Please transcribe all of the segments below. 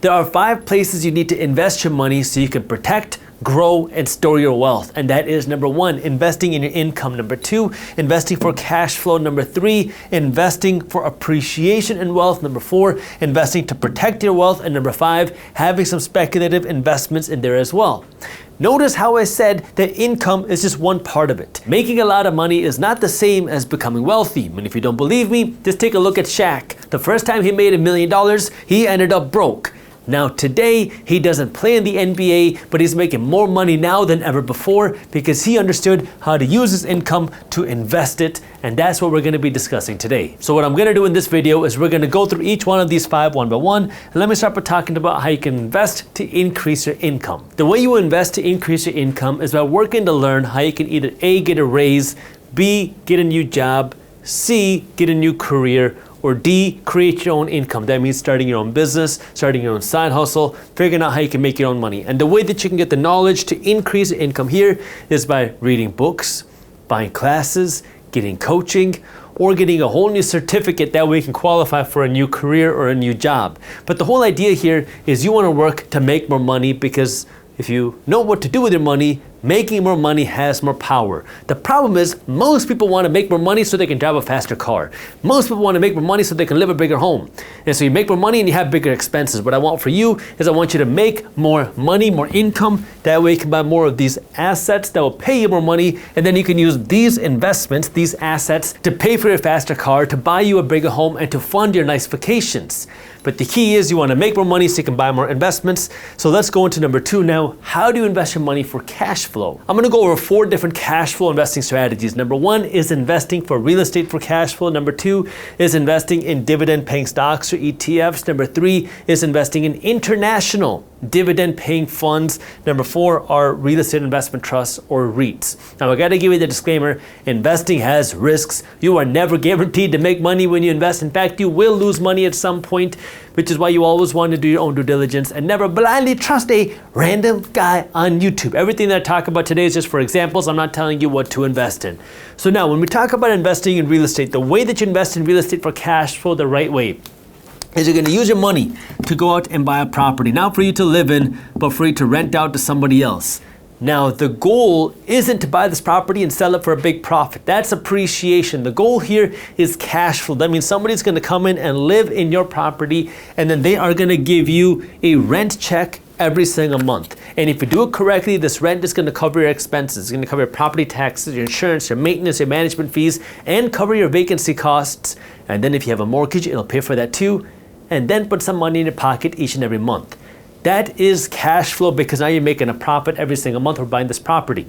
There are 5 places you need to invest your money so you can protect, grow, and store your wealth. And that is number 1, investing in your income. Number 2, investing for cash flow. Number 3, investing for appreciation in wealth. Number 4, investing to protect your wealth. And number 5, having some speculative investments in there as well. Notice how I said that income is just one part of it. Making a lot of money is not the same as becoming wealthy. And if you don't believe me, just take a look at Shaq. The first time he made $1 million, he ended up broke. Now today, he doesn't play in the NBA, but he's making more money now than ever before because he understood how to use his income to invest it, and that's what we're going to be discussing today. So what I'm going to do in this video is we're going to go through each one of these 5 one by one, and let me start by talking about how you can invest to increase your income. The way you invest to increase your income is by working to learn how you can either A, get a raise, B, get a new job, C, get a new career, or D, create your own income. That means starting your own business, starting your own side hustle, figuring out how you can make your own money. And the way that you can get the knowledge to increase your income here is by reading books, buying classes, getting coaching, or getting a whole new certificate. That way you can qualify for a new career or a new job. But the whole idea here is you want to work to make more money, because if you know what to do with your money, making more money has more power. The problem is most people want to make more money so they can drive a faster car. Most people want to make more money so they can live a bigger home. And so you make more money and you have bigger expenses. What I want for you is I want you to make more money, more income. That way you can buy more of these assets that will pay you more money. And then you can use these investments, these assets, to pay for your faster car, to buy you a bigger home, and to fund your nice vacations. But the key is you want to make more money so you can buy more investments. So let's go into number 2 now. How do you invest your money for cash flow? I'm going to go over 4 different cash flow investing strategies. Number 1 is investing for real estate for cash flow. Number 2 is investing in dividend paying stocks or ETFs. Number 3 is investing in international dividend paying funds. Number 4 are real estate investment trusts or REITs. Now I got to give you the disclaimer, investing has risks. You are never guaranteed to make money when you invest. In fact, you will lose money at some point, which is why you always want to do your own due diligence and never blindly trust a random guy on YouTube. Everything that I talk about today is just for examples. I'm not telling you what to invest in. So now when we talk about investing in real estate, the way that you invest in real estate for cash flow the right way is you're going to use your money to go out and buy a property, not for you to live in, but for you to rent out to somebody else. Now, the goal isn't to buy this property and sell it for a big profit. That's appreciation. The goal here is cash flow. That means somebody's going to come in and live in your property, and then they are going to give you a rent check every single month. And if you do it correctly, this rent is going to cover your expenses. It's going to cover your property taxes, your insurance, your maintenance, your management fees, and cover your vacancy costs. And then if you have a mortgage, it'll pay for that too. And then put some money in your pocket each and every month. That is cash flow, because now you're making a profit every single month for buying this property.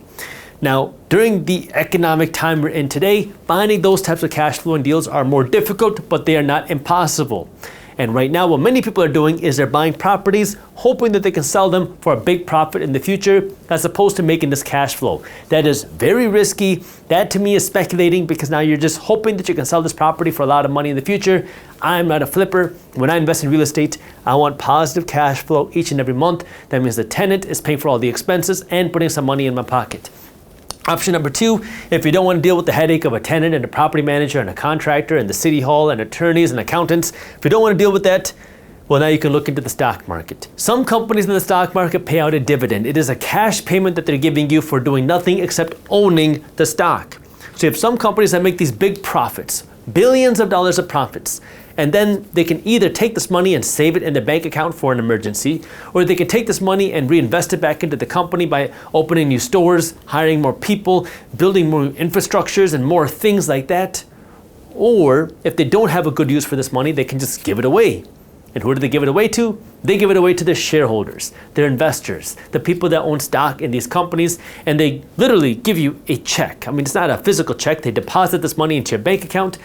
Now, during the economic time we're in today, finding those types of cash flow and deals are more difficult, but they are not impossible. And right now, what many people are doing is they're buying properties, hoping that they can sell them for a big profit in the future, as opposed to making this cash flow. That is very risky. That to me is speculating, because now you're just hoping that you can sell this property for a lot of money in the future. I'm not a flipper. When I invest in real estate, I want positive cash flow each and every month. That means the tenant is paying for all the expenses and putting some money in my pocket. Option number 2, if you don't want to deal with the headache of a tenant and a property manager and a contractor and the city hall and attorneys and accountants, if you don't want to deal with that, well, now you can look into the stock market. Some companies in the stock market pay out a dividend. It is a cash payment that they're giving you for doing nothing except owning the stock. So you have some companies that make these big profits, billions of dollars of profits, and then they can either take this money and save it in their bank account for an emergency, or they can take this money and reinvest it back into the company by opening new stores, hiring more people, building more infrastructures and more things like that. Or if they don't have a good use for this money, they can just give it away. And who do they give it away to? They give it away to their shareholders, their investors, the people that own stock in these companies, and they literally give you a check. I mean, it's not a physical check. They deposit this money into your bank account,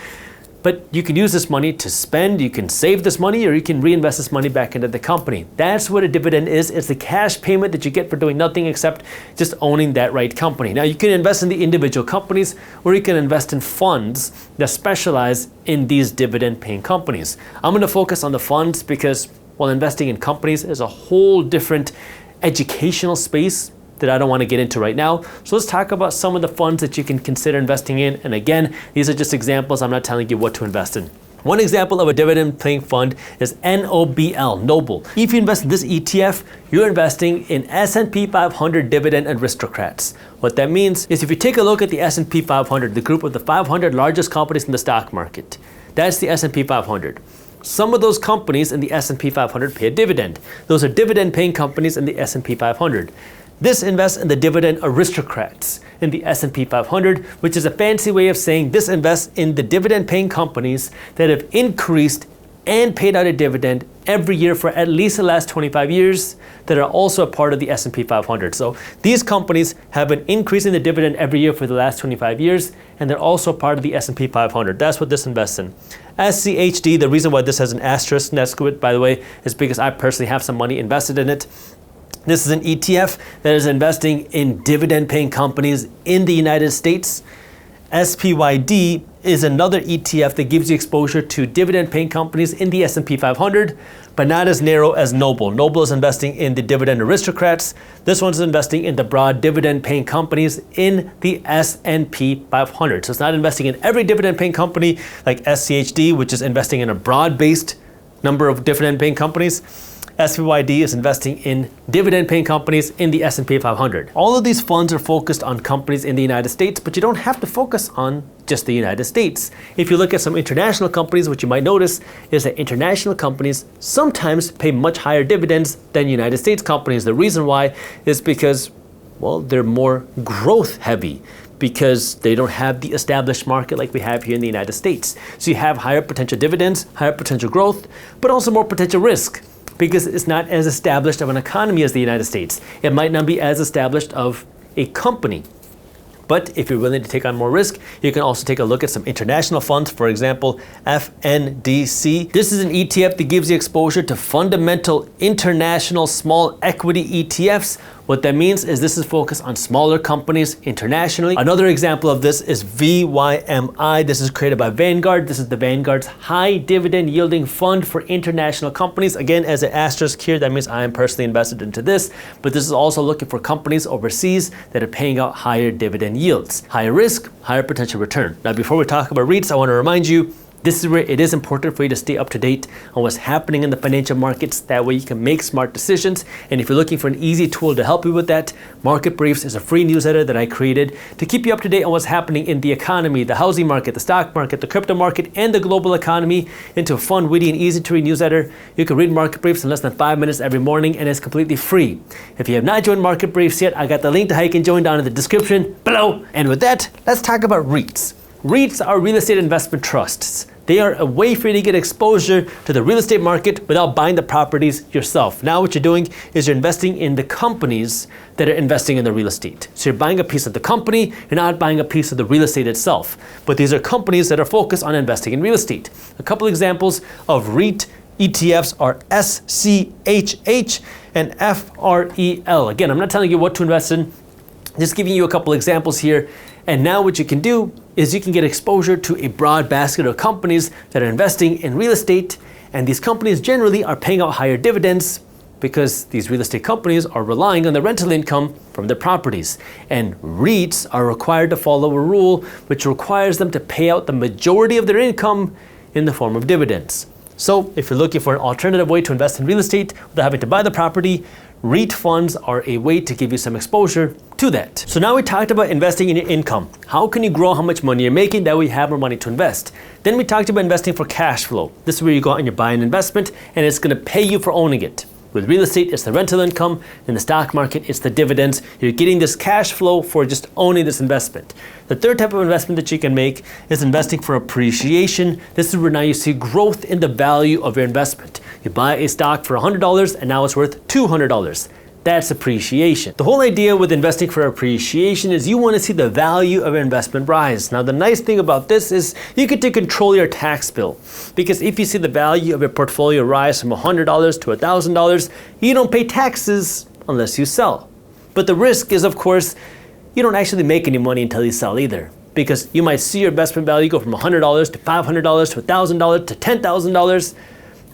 but you can use this money to spend, you can save this money, or you can reinvest this money back into the company. That's what a dividend is. It's the cash payment that you get for doing nothing except just owning that right company. Now, you can invest in the individual companies, or you can invest in funds that specialize in these dividend paying companies. I'm going to focus on the funds because while investing in companies is a whole different educational space that I don't want to get into right now. So let's talk about some of the funds that you can consider investing in. And again, these are just examples. I'm not telling you what to invest in. One example of a dividend-paying fund is NOBL, Noble. If you invest in this ETF, you're investing in S&P 500 dividend aristocrats. What that means is if you take a look at the S&P 500, the group of the 500 largest companies in the stock market, that's the S&P 500. Some of those companies in the S&P 500 pay a dividend. Those are dividend-paying companies in the S&P 500. This invests in the dividend aristocrats in the S&P 500, which is a fancy way of saying this invests in the dividend-paying companies that have increased and paid out a dividend every year for at least the last 25 years that are also a part of the S&P 500. So these companies have been increasing the dividend every year for the last 25 years, and they're also part of the S&P 500. That's what this invests in. SCHD, the reason why this has an asterisk next to it, by the way, is because I personally have some money invested in it. This is an ETF that is investing in dividend-paying companies in the United States. SPYD is another ETF that gives you exposure to dividend-paying companies in the S&P 500, but not as narrow as Noble. Noble is investing in the dividend aristocrats. This one's investing in the broad dividend-paying companies in the S&P 500. So it's not investing in every dividend-paying company like SCHD, which is investing in a broad-based number of dividend-paying companies. SPYD is investing in dividend-paying companies in the S&P 500. All of these funds are focused on companies in the United States, but you don't have to focus on just the United States. If you look at some international companies, what you might notice is that international companies sometimes pay much higher dividends than United States companies. The reason why is because, well, they're more growth heavy, because they don't have the established market like we have here in the United States. So you have higher potential dividends, higher potential growth, but also more potential risk, because it's not as established of an economy as the United States. It might not be as established of a company. But if you're willing to take on more risk, you can also take a look at some international funds, for example, FNDC. This is an ETF that gives you exposure to fundamental international small equity ETFs. What that means is this is focused on smaller companies internationally. Another example of this is VYMI. This is created by Vanguard. This is the Vanguard's high dividend yielding fund for international companies. Again, as an asterisk here, that means I am personally invested into this, but this is also looking for companies overseas that are paying out higher dividend yields. Higher risk, higher potential return. Now, before we talk about REITs, I want to remind you, this is where it is important for you to stay up to date on what's happening in the financial markets. That way you can make smart decisions. And if you're looking for an easy tool to help you with that, Market Briefs is a free newsletter that I created to keep you up to date on what's happening in the economy, the housing market, the stock market, the crypto market, and the global economy into a fun, witty, and easy to read newsletter. You can read Market Briefs in less than 5 minutes every morning, and it's completely free. If you have not joined Market Briefs yet, I got the link to how you can join down in the description below. And with that, let's talk about REITs. REITs are real estate investment trusts. They are a way for you to get exposure to the real estate market without buying the properties yourself. Now what you're doing is you're investing in the companies that are investing in the real estate. So you're buying a piece of the company, you're not buying a piece of the real estate itself. But these are companies that are focused on investing in real estate. A couple examples of REIT ETFs are SCHH and FREL. Again, I'm not telling you what to invest in, just giving you a couple examples here. And now what you can do is you can get exposure to a broad basket of companies that are investing in real estate, and these companies generally are paying out higher dividends because these real estate companies are relying on the rental income from their properties. And REITs are required to follow a rule which requires them to pay out the majority of their income in the form of dividends. So if you're looking for an alternative way to invest in real estate without having to buy the property, REIT funds are a way to give you some exposure to that. So now we talked about investing in your income. How can you grow how much money you're making? That way you have more money to invest. Then we talked about investing for cash flow. This is where you go out and you buy an investment and it's going to pay you for owning it. With real estate, it's the rental income. In the stock market, it's the dividends. You're getting this cash flow for just owning this investment. The third type of investment that you can make is investing for appreciation. This is where now you see growth in the value of your investment. You buy a stock for $100 and now it's worth $200. That's appreciation. The whole idea with investing for appreciation is you want to see the value of your investment rise. Now, the nice thing about this is you get to control your tax bill, because if you see the value of your portfolio rise from $100 to $1,000, you don't pay taxes unless you sell. But the risk is, of course, you don't actually make any money until you sell either, because you might see your investment value go from $100 to $500 to $1,000 to $10,000,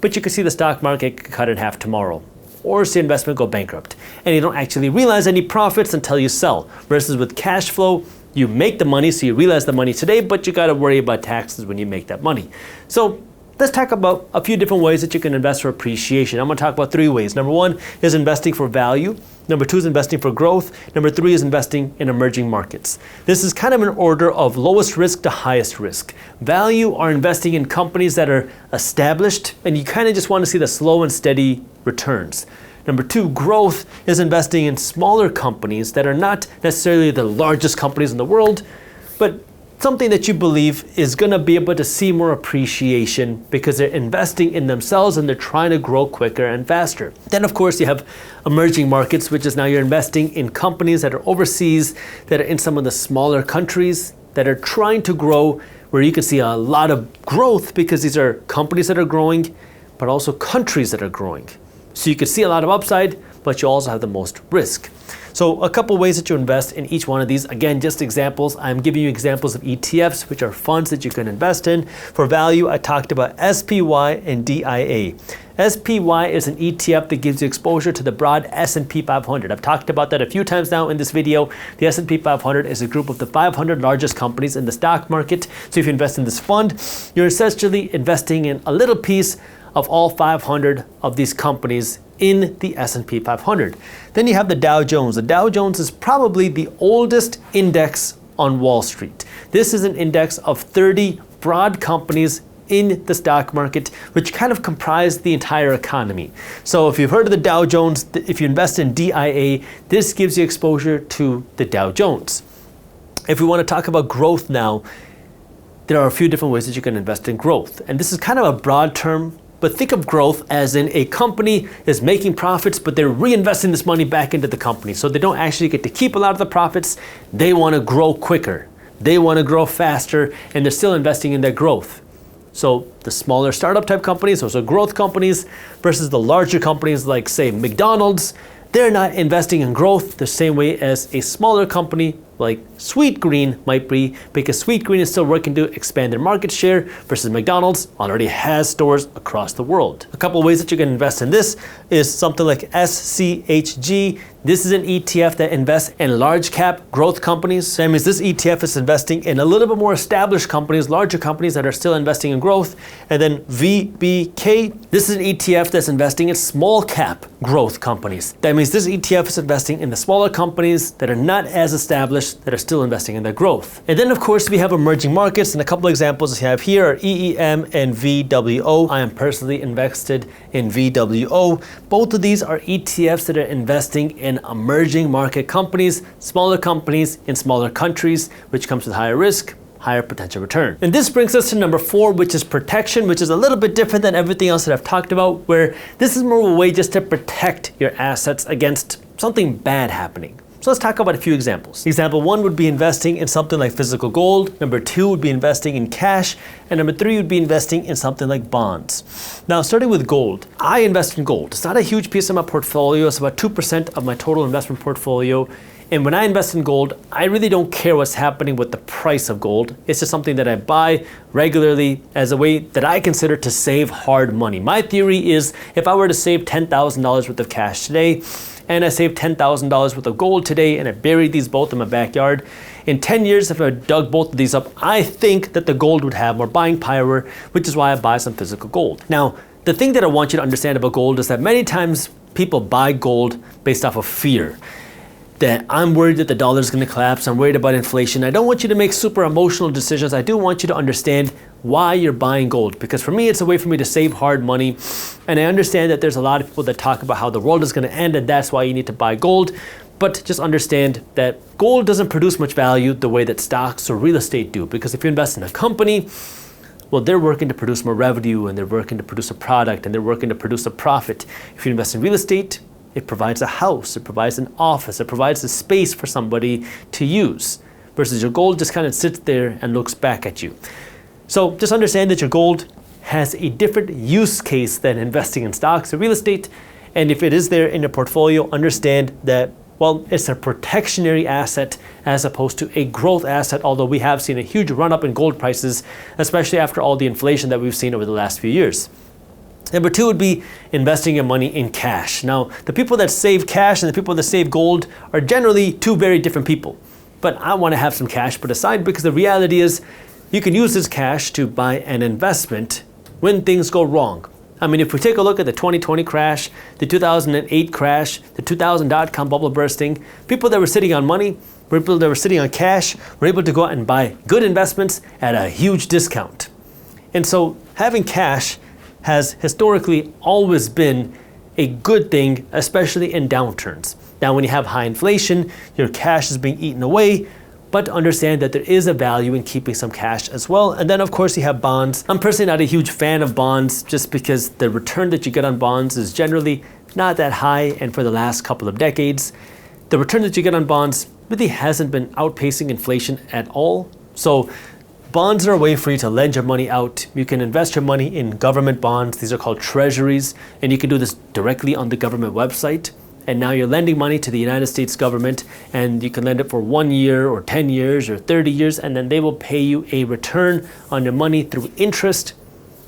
but you could see the stock market cut in half tomorrow, or see investment go bankrupt, and you don't actually realize any profits until you sell. Versus with cash flow, you make the money, so you realize the money today, but you got to worry about taxes when you make that money. So Let's talk about a few different ways that you can invest for appreciation. I'm going to talk about 3 ways. Number 1 is investing for value. Number 2 is investing for growth. Number 3 is investing in emerging markets. This is kind of an order of lowest risk to highest risk. Value are investing in companies that are established, and you kind of just want to see the slow and steady returns. Number 2, growth is investing in smaller companies that are not necessarily the largest companies in the world, but something that you believe is going to be able to see more appreciation because they're investing in themselves and they're trying to grow quicker and faster. Then, of course, you have emerging markets, which is now you're investing in companies that are overseas, that are in some of the smaller countries, that are trying to grow, where you can see a lot of growth because these are companies that are growing, but also countries that are growing. So you can see a lot of upside, but you also have the most risk. So a couple ways that you invest in each one of these. Again, just examples. I'm giving you examples of ETFs, which are funds that you can invest in. For value, I talked about SPY and DIA. SPY is an ETF that gives you exposure to the broad S&P 500. I've talked about that a few times now in this video. The S&P 500 is a group of the 500 largest companies in the stock market. So if you invest in this fund, you're essentially investing in a little piece of all 500 of these companies in the S&P 500. Then you have the Dow Jones. The Dow Jones is probably the oldest index on Wall Street. This is an index of 30 broad companies in the stock market, which kind of comprise the entire economy. So if you've heard of the Dow Jones, if you invest in DIA, this gives you exposure to the Dow Jones. If we want to talk about growth now, there are a few different ways that you can invest in growth. And this is kind of a broad term, but think of growth as in a company is making profits, but they're reinvesting this money back into the company. So they don't actually get to keep a lot of the profits. They want to grow quicker. They want to grow faster, and they're still investing in their growth. So the smaller startup type companies, those are growth companies, versus the larger companies like, say, McDonald's. They're not investing in growth the same way as a smaller company like Sweetgreen might be, because Sweetgreen is still working to expand their market share versus McDonald's already has stores across the world. A couple of ways that you can invest in this is something like SCHG. This is an ETF that invests in large cap growth companies. That means this ETF is investing in a little bit more established companies, larger companies that are still investing in growth. And then VBK, this is an ETF that's investing in small cap growth companies. That means this ETF is investing in the smaller companies that are not as established, that are still investing in their growth. And then, of course, we have emerging markets, and a couple of examples I have here are EEM and VWO. I am personally invested in VWO. Both of these are ETFs that are investing in emerging market companies, smaller companies in smaller countries, which comes with higher risk, higher potential return. And this brings us to number 4, which is protection, which is a little bit different than everything else that I've talked about, where this is more of a way just to protect your assets against something bad happening. So let's talk about a few examples. Example 1 would be investing in something like physical gold. Number 2 would be investing in cash. And number 3 would be investing in something like bonds. Now, starting with gold, I invest in gold. It's not a huge piece of my portfolio. It's about 2% of my total investment portfolio. And when I invest in gold, I really don't care what's happening with the price of gold. It's just something that I buy regularly as a way that I consider to save hard money. My theory is if I were to save $10,000 worth of cash today, and I saved $10,000 worth of gold today, and I buried these both in my backyard, in 10 years, if I dug both of these up, I think that the gold would have more buying power, which is why I buy some physical gold. Now, the thing that I want you to understand about gold is that many times people buy gold based off of fear. That I'm worried that the dollar is going to collapse, I'm worried about inflation. I don't want you to make super emotional decisions. I do want you to understand why you're buying gold, because for me, it's a way for me to save hard money. And I understand that there's a lot of people that talk about how the world is going to end and that's why you need to buy gold. But just understand that gold doesn't produce much value the way that stocks or real estate do, because if you invest in a company, well, they're working to produce more revenue and they're working to produce a product and they're working to produce a profit. If you invest in real estate, it provides a house, it provides an office, it provides a space for somebody to use, versus your gold just kind of sits there and looks back at you. So just understand that your gold has a different use case than investing in stocks or real estate. And if it is there in your portfolio, understand that, well, it's a protectionary asset as opposed to a growth asset, although we have seen a huge run up in gold prices, especially after all the inflation that we've seen over the last few years. Number 2 would be investing your money in cash. Now, the people that save cash and the people that save gold are generally two very different people. But I want to have some cash put aside because the reality is you can use this cash to buy an investment when things go wrong. I mean, if we take a look at the 2020 crash, the 2008 crash, the 2000 dot-com bubble bursting, people that were sitting on money, people that were sitting on cash, were able to go out and buy good investments at a huge discount. And so having cash has historically always been a good thing, especially in downturns. Now, when you have high inflation, your cash is being eaten away, but understand that there is a value in keeping some cash as well. And then of course you have bonds. I'm personally not a huge fan of bonds just because the return that you get on bonds is generally not that high, and for the last couple of decades, the return that you get on bonds really hasn't been outpacing inflation at all. So bonds are a way for you to lend your money out. You can invest your money in government bonds. These are called treasuries, and you can do this directly on the government website. And now you're lending money to the United States government, and you can lend it for 1 year or 10 years or 30 years, and then they will pay you a return on your money through interest.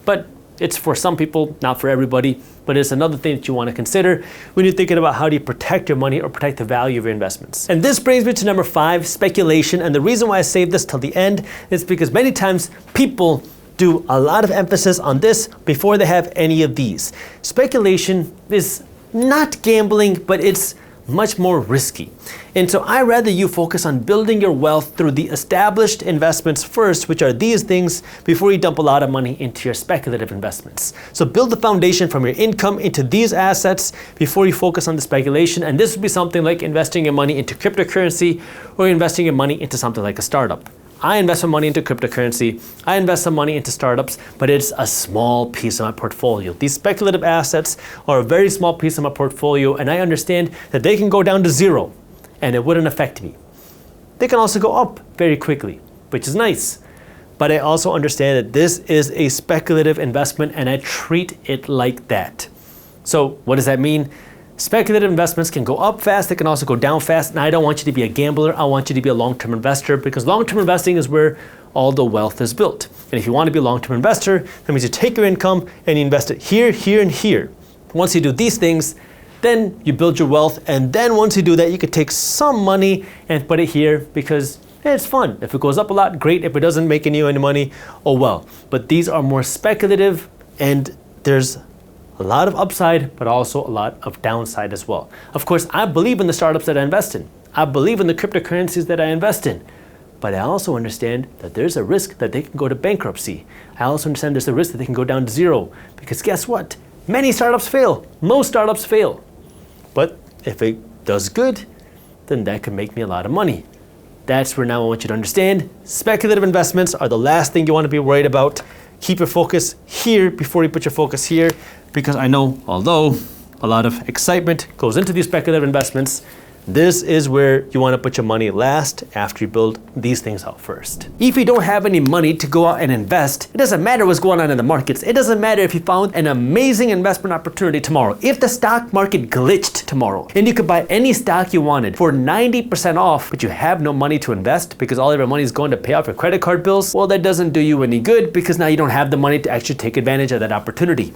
But it's for some people, not for everybody, but it's another thing that you want to consider when you're thinking about how do you protect your money or protect the value of your investments. And this brings me to number 5, speculation. And the reason why I saved this till the end is because many times people do a lot of emphasis on this before they have any of these. Speculation is not gambling, but it's much more risky. And so I'd rather you focus on building your wealth through the established investments first, which are these things, before you dump a lot of money into your speculative investments. So build the foundation from your income into these assets before you focus on the speculation. And this would be something like investing your money into cryptocurrency or investing your money into something like a startup. I invest some money into cryptocurrency, I invest some money into startups, but it's a small piece of my portfolio. These speculative assets are a very small piece of my portfolio, and I understand that they can go down to zero and it wouldn't affect me. They can also go up very quickly, which is nice. But I also understand that this is a speculative investment and I treat it like that. So what does that mean? Speculative investments can go up fast, they can also go down fast, and I don't want you to be a gambler, I want you to be a long-term investor, because long-term investing is where all the wealth is built. And if you want to be a long-term investor, that means you take your income and you invest it here, here, and here. Once you do these things, then you build your wealth, and then once you do that, you can take some money and put it here because it's fun. If it goes up a lot, great. If it doesn't make you any money, oh well. But these are more speculative, and there's a lot of upside, but also a lot of downside as well. Of course, I believe in the startups that I invest in. I believe in the cryptocurrencies that I invest in. But I also understand that there's a risk that they can go to bankruptcy. I also understand there's a risk that they can go down to zero. Because guess what? Many startups fail. Most startups fail. But if it does good, then that could make me a lot of money. That's where now I want you to understand speculative investments are the last thing you want to be worried about. Keep your focus here before you put your focus here, because I know although a lot of excitement goes into these speculative investments, this is where you want to put your money last after you build these things out first. If you don't have any money to go out and invest, it doesn't matter what's going on in the markets. It doesn't matter if you found an amazing investment opportunity tomorrow. If the stock market glitched tomorrow and you could buy any stock you wanted for 90% off, but you have no money to invest because all of your money is going to pay off your credit card bills, well, that doesn't do you any good because now you don't have the money to actually take advantage of that opportunity.